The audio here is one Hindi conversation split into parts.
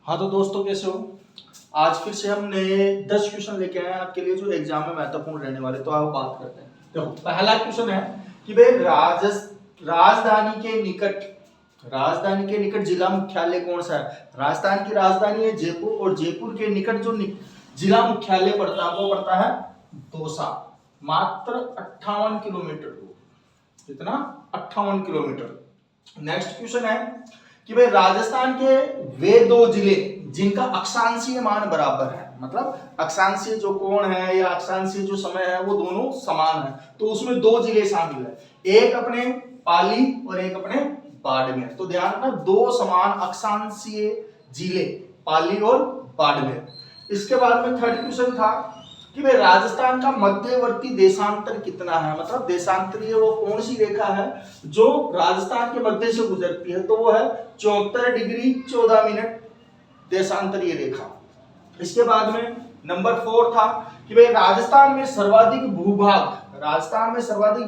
हाँ तो दोस्तों कैसे हो। आज फिर से हम नए 10 क्वेश्चन लेके आए हैं आपके लिए जो एग्जाम में महत्वपूर्ण रहने वाले। तो आओ बात करते हैं। देखो पहला क्वेश्चन है कि भाई राजधानी के निकट जिला मुख्यालय कौन सा है। राजस्थान की राजधानी है जयपुर और जयपुर के निकट जो जिला मुख्यालय पड़ता है वो पड़ता है दौसा। मात्र 58 किलोमीटर दूर। कितना? 58 किलोमीटर। नेक्स्ट क्वेश्चन है कि भाई राजस्थान के वे दो जिले जिनका अक्षांशीय मान बराबर है, मतलब अक्षांशीय जो कोण है या अक्षांशीय जो समय है वो दोनों समान है, तो उसमें दो जिले शामिल है, एक अपने पाली और एक अपने बाड़मेर। तो ध्यान रखना, दो समान अक्षांशीय जिले पाली और बाड़मेर। इसके बाद में थर्ड क्वेश्चन था कि भाई राजस्थान का मध्यवर्ती देशांतर कितना है, मतलब देशांतरीय वो कौन सी रेखा है जो राजस्थान के मध्य से गुजरती है, तो वो है 74 डिग्री 14 मिनट देशांतरीय रेखा। इसके बाद में नंबर 4 था कि भाई राजस्थान में सर्वाधिक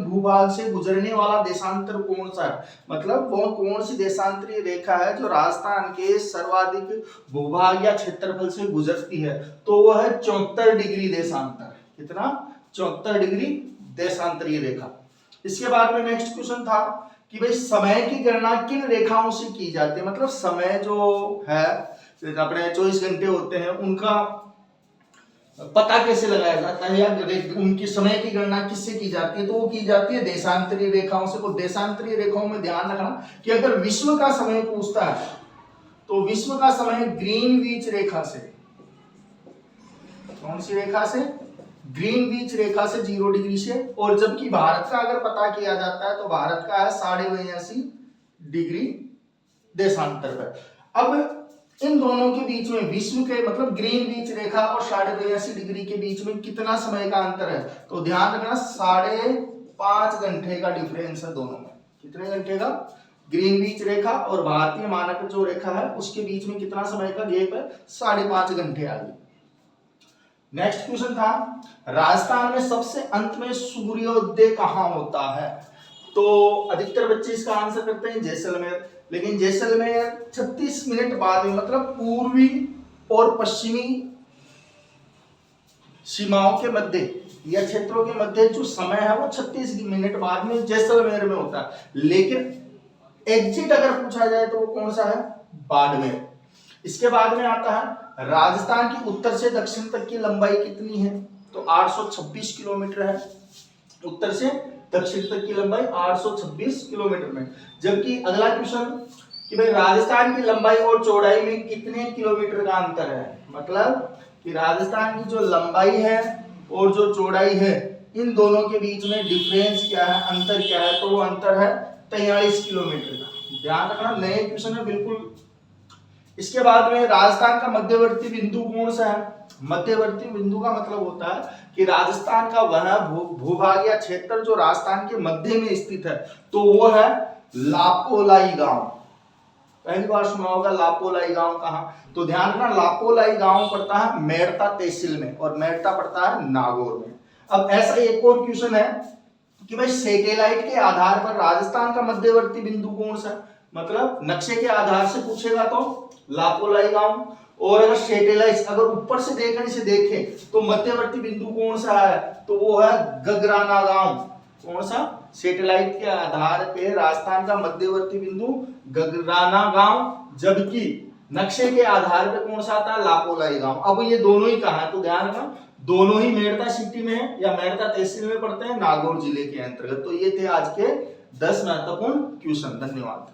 भूभाग से गुजरने वाला देशांतर कौन सा है, मतलब वो कौन सी देशांतरीय रेखा है जो राजस्थान के सर्वाधिक भूभाग या क्षेत्रफल से गुजरती है, तो वो है 74 डिग्री देशांतर। कितना? 74 डिग्री देशांतरीय रेखा। इसके बाद में नेक्स्ट क्वेश्चन था कि भाई समय की गणना किन रेखाओं से की जाती है, मतलब समय जो है अपने 24 घंटे होते हैं उनका पता कैसे लगाया जाता है या उनकी समय की गणना किससे की जाती है, तो वो की जाती है देशांतरीय रेखाओं से। तो देशांतरीय रेखाओं में ध्यान रखना कि अगर विश्व का समय पूछता है तो विश्व का समय ग्रीनविच रेखा से, कौन सी रेखा से? ग्रीनविच रेखा से 0 डिग्री से। और जबकि भारत का अगर पता किया जाता है तो भारत का है 82.5 डिग्री देशांतर पर। अब इन दोनों के बीच में विश्व के मतलब ग्रीनविच रेखा और 82.5 डिग्री के बीच में कितना समय का अंतर है, तो ध्यान रखना 5.5 घंटे का डिफरेंस है दोनों में। कितने घंटे का? ग्रीनविच रेखा और भारतीय मानक जो रेखा है उसके बीच में कितना समय का गैप है? 5.5 घंटे आ गई। नेक्स्ट क्वेश्चन था राजस्थान में सबसे अंत में सूर्योदय कहां होता है, तो अधिकतर बच्चे इसका आंसर करते हैं जैसलमेर, लेकिन जैसलमेर 36 मिनट बाद में, मतलब पूर्वी और पश्चिमी सीमाओं के मध्य या क्षेत्रों के मध्य जो समय है वो 36 मिनट बाद में जैसलमेर में होता है। लेकिन एग्जिट अगर पूछा जाए तो वो कौन सा है? बाड़मेर। इसके बाद में आता है राजस्थान की उत्तर से दक्षिण तक की लंबाई कितनी है, तो 826 किलोमीटर है। उत्तर से दक्षिण तक की लंबाई 826 किलोमीटर में। जबकि अगला क्वेश्चन कि भाई राजस्थान की लंबाई और चौड़ाई में कितने किलोमीटर का अंतर है, मतलब कि राजस्थान की जो लंबाई है और जो चौड़ाई है इन दोनों के बीच में डिफरेंस क्या है, अंतर क्या है, तो वो अंतर है 43 किलोमीटर का। ध्यान रखना, नए क्वेश्चन है बिल्कुल। इसके बाद में राजस्थान का मध्यवर्ती बिंदु कौन सा है? मध्यवर्ती बिंदु का मतलब होता है कि राजस्थान का वह भूभाग या क्षेत्र जो राजस्थान के मध्य में स्थित है, तो वो है लापोलाई गांव। पहली बार सुना होगा लापोलाई गांव कहां, तो ध्यान रखना लापोलाई गांव पड़ता है मेड़ता तहसील में और मेड़ता पड़ता है नागौर में। अब ऐसा एक और क्वेश्चन है कि भाई सैटेलाइट के आधार पर राजस्थान का मध्यवर्ती बिंदु कौन सा है, मतलब नक्शे के आधार से पूछेगा तो लापोलाई गांव, और अगर सैटेलाइट अगर ऊपर से देखने से देखें तो मध्यवर्ती बिंदु कौन सा है, तो वो है गगराना गांव। कौन सा? सैटेलाइट के आधार पे राजस्थान का मध्यवर्ती बिंदु गगराना गांव, जबकि नक्शे के आधार पे कौन सा आता है? लापोलाई गांव। अब ये दोनों ही कहां है, तो ध्यान रखना दोनों ही मेड़ता सिटी में है या मेड़ता तहसील में पड़ते हैं, नागौर जिले के अंतर्गत। तो ये थे आज के 10 महत्वपूर्ण क्वेश्चन। धन्यवाद।